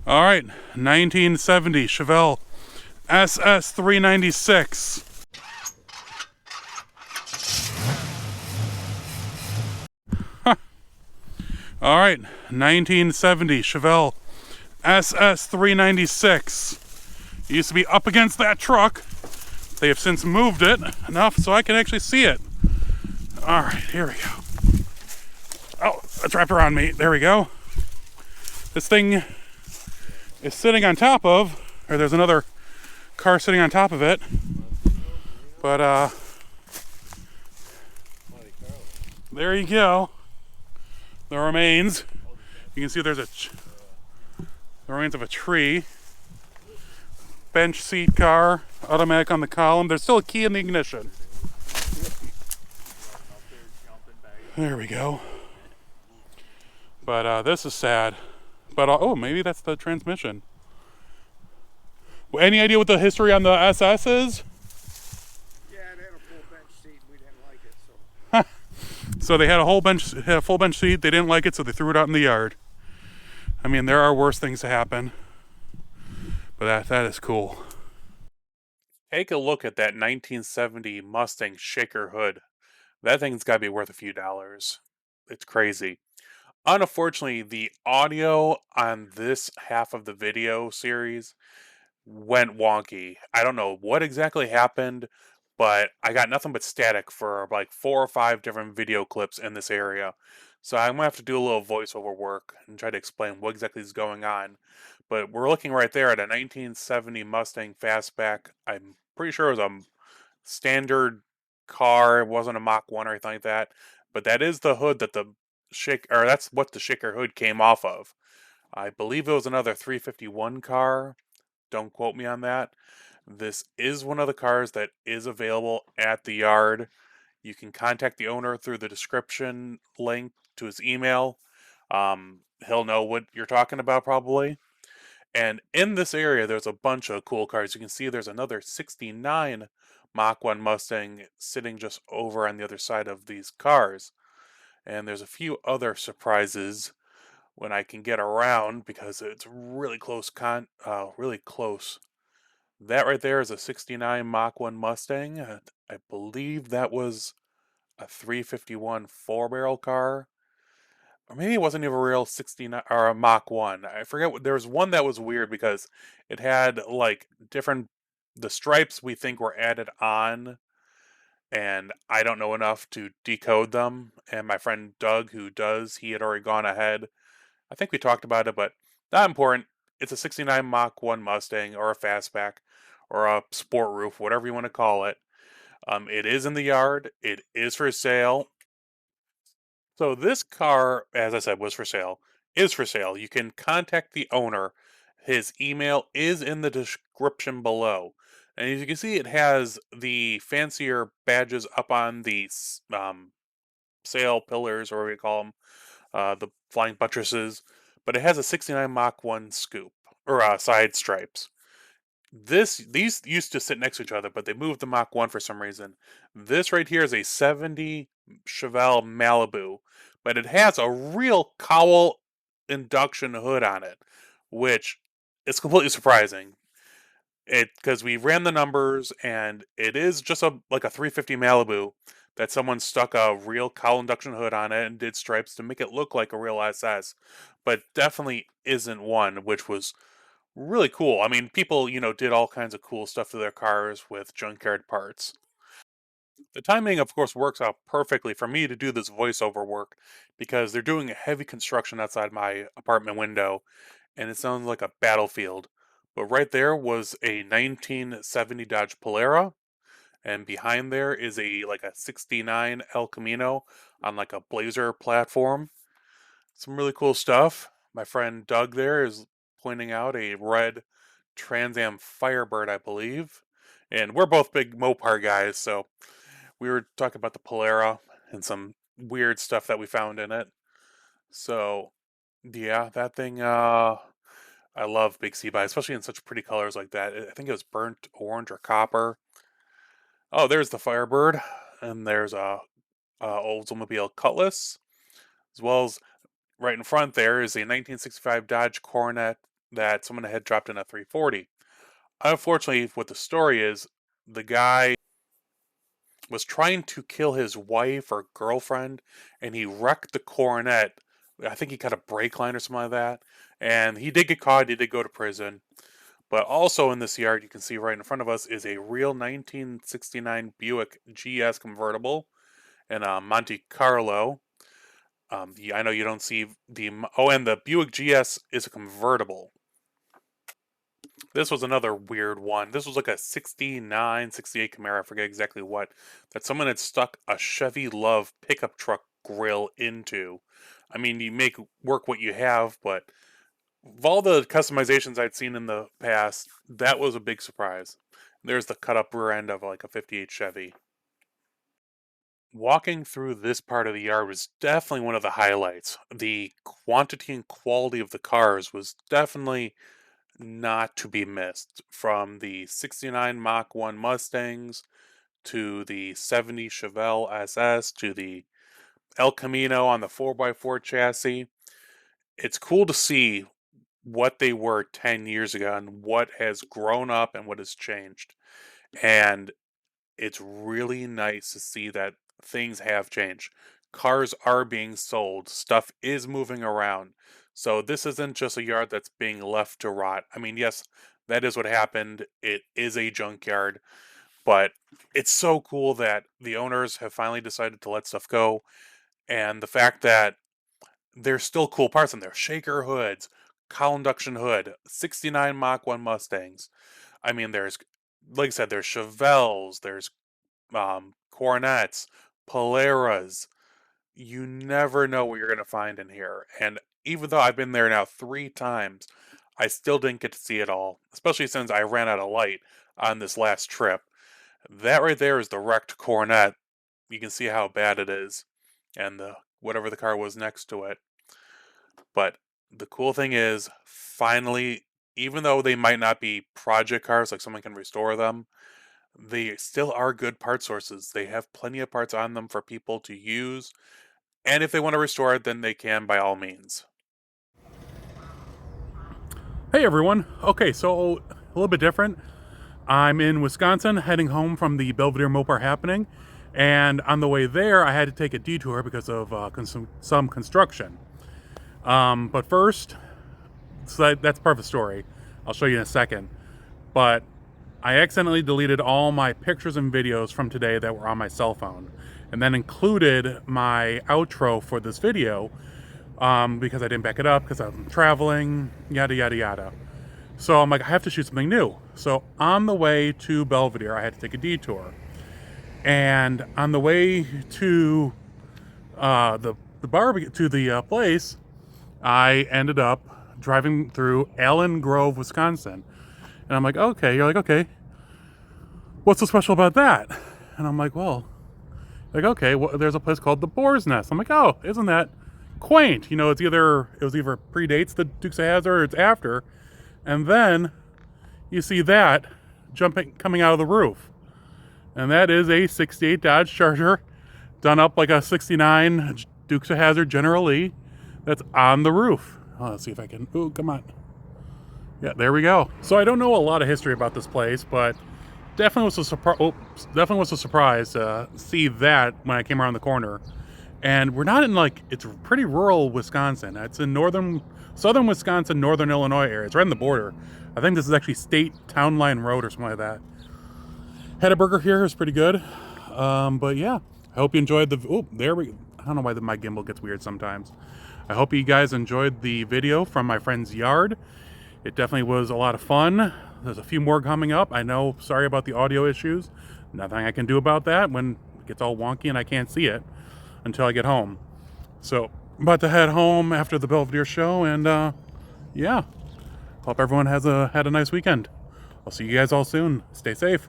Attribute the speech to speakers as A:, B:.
A: All right, 1970 Chevelle SS 396. All right, 1970 Chevelle SS 396. It used to be up against that truck. They have since moved it enough so I can actually see it. All right, here we go. Oh, it's wrapped around me. There we go. This thing is sitting on top of, or there's another car sitting on top of it. But there you go. The remains. You can see there's the remains of a tree. Bench seat car, automatic on the column. There's still a key in the ignition. There we go. But this is sad. But oh, maybe that's the transmission. Any idea what the history on the SS is?
B: Yeah, it had a full bench seat. We didn't like it, so.
A: So they had a full bench seat. They didn't like it, so they threw it out in the yard. I mean, there are worse things to happen. But that is cool. Take a look at that 1970 Mustang shaker hood. That thing's got to be worth a few dollars. It's crazy. Unfortunately, the audio on this half of the video series went wonky. I don't know what exactly happened, but I got nothing but static for like 4 or 5 different video clips in this area. So I'm gonna have to do a little voiceover work and try to explain what exactly is going on. But we're looking right there at a 1970 Mustang Fastback. I'm pretty sure it was a standard car. It wasn't a Mach 1 or anything like that. But that is the hood that that's what the shaker hood came off of. I believe it was another 351 car. Don't quote me on that. This is one of the cars that is available at the yard. You can contact the owner through the description link to his email. He'll know what you're talking about probably. And in this area, there's a bunch of cool cars. You can see there's another 69 Mach 1 Mustang sitting just over on the other side of these cars. And there's a few other surprises when I can get around because it's really close. Really close. That right there is a 69 Mach 1 Mustang. I believe that was a 351 4-barrel car. Or maybe it wasn't even a real 69 or a Mach 1. I forget there was one that was weird because it had like the stripes we think were added on, and I don't know enough to decode them. And my friend Doug, who does, he had already gone ahead. I think we talked about it, but not important. It's a 69 Mach 1 Mustang or a fastback or a sport roof, whatever you want to call it. It is in the yard. It is for sale. So this car, as I said, was for sale, is for sale. You can contact the owner. His email is in the description below. And as you can see, it has the fancier badges up on the sail pillars, or what we call them, the flying buttresses. But it has a 69 Mach 1 scoop, or side stripes. These used to sit next to each other, but they moved the Mach 1 for some reason. This right here is a 70 Chevelle Malibu, but it has a real cowl induction hood on it, which is completely surprising. Because we ran the numbers and it is just like a 350 Malibu that someone stuck a real cowl induction hood on it and did stripes to make it look like a real SS, but definitely isn't one, which was really cool. I mean, people, did all kinds of cool stuff to their cars with junkyard parts. The timing, of course, works out perfectly for me to do this voiceover work because they're doing a heavy construction outside my apartment window and it sounds like a battlefield. But right there was a 1970 Dodge Polara, and behind there is a 69 El Camino on like a Blazer platform. Some really cool stuff. My friend Doug there is pointing out a red Trans Am Firebird, I believe. And we're both big Mopar guys, so we were talking about the Polara and some weird stuff that we found in it. So, yeah, that thing, I love Big C by, especially in such pretty colors like that. I think it was burnt orange or copper. Oh, there's the Firebird, and there's a Oldsmobile Cutlass, as well as right in front there is a 1965 Dodge Coronet that someone had dropped in a 340. Unfortunately, what the story is, the guy was trying to kill his wife or girlfriend, and he wrecked the Coronet. I think he cut a brake line or something like that. And he did get caught, he did go to prison. But also in this yard, you can see right in front of us is a real 1969 Buick GS convertible in Monte Carlo. I know you don't see the... Oh, and the Buick GS is a convertible. This was another weird one. This was like a 69, 68 Camaro, I forget exactly what, that someone had stuck a Chevy Love pickup truck grill into. I mean, you make work what you have, but of all the customizations I'd seen in the past, that was a big surprise. There's the cut-up rear end of like a 58 Chevy. Walking through this part of the yard was definitely one of the highlights. The quantity and quality of the cars was definitely not to be missed. From the 69 Mach 1 Mustangs to the 70 Chevelle SS to the El Camino on the 4x4 chassis. It's cool to see what they were 10 years ago and what has grown up and what has changed. And it's really nice to see that things have changed. Cars are being sold, stuff is moving around. So this isn't just a yard that's being left to rot. I mean, yes, that is what happened. It is a junkyard, but it's so cool that the owners have finally decided to let stuff go. And the fact that there's still cool parts in there. Shaker hoods, cowl induction hood, 69 Mach 1 Mustangs. I mean, there's, like I said, there's Chevelles, there's Coronets, Poleras. You never know what you're going to find in here. And even though I've been there now 3 times, I still didn't get to see it all, especially since I ran out of light on this last trip. That right there is the wrecked Coronet. You can see how bad it is, and the whatever the car was next to it. But the cool thing is, finally, even though they might not be project cars, like someone can restore them, they still are good part sources. They have plenty of parts on them for people to use, and if they want to restore it, then they can by all means. Hey everyone. Okay, so a little bit different. I'm in Wisconsin, heading home from the Belvedere Mopar happening, and on the way there, I had to take a detour because of some construction. But first, so that's part of the story. I'll show you in a second. But I accidentally deleted all my pictures and videos from today that were on my cell phone, and then included my outro for this video because I didn't back it up because I'm traveling, yada yada yada. So I'm like, I have to shoot something new. So on the way to Belvedere, I had to take a detour, and on the way to the barbecue to the place, I ended up driving through Allen Grove, Wisconsin. And I'm like, okay. You're like, okay, what's so special about that? And I'm like, well, okay, well, there's a place called the Boar's Nest. I'm like, oh, isn't that quaint? You know, it was either predates the Dukes of Hazzard or it's after. And then you see that coming out of the roof. And that is a 68 Dodge Charger done up like a 69 Dukes of Hazzard General Lee that's on the roof. Oh, let's see if I can, ooh, come on. Yeah, there we go. So I don't know a lot of history about this place, but definitely was a surprise to see that when I came around the corner. And we're not in it's pretty rural Wisconsin. It's in southern Wisconsin, northern Illinois area. It's right on the border. I think this is actually State Town Line Road or something like that. Had a burger here, it was pretty good. But yeah, I hope you enjoyed I don't know why my gimbal gets weird sometimes. I hope you guys enjoyed the video from my friend's yard. It definitely was a lot of fun. There's a few more coming up. I know, sorry about the audio issues. Nothing I can do about that when it gets all wonky and I can't see it until I get home. So, I'm about to head home after the Belvedere show, and yeah. Hope everyone had a nice weekend. I'll see you guys all soon. Stay safe.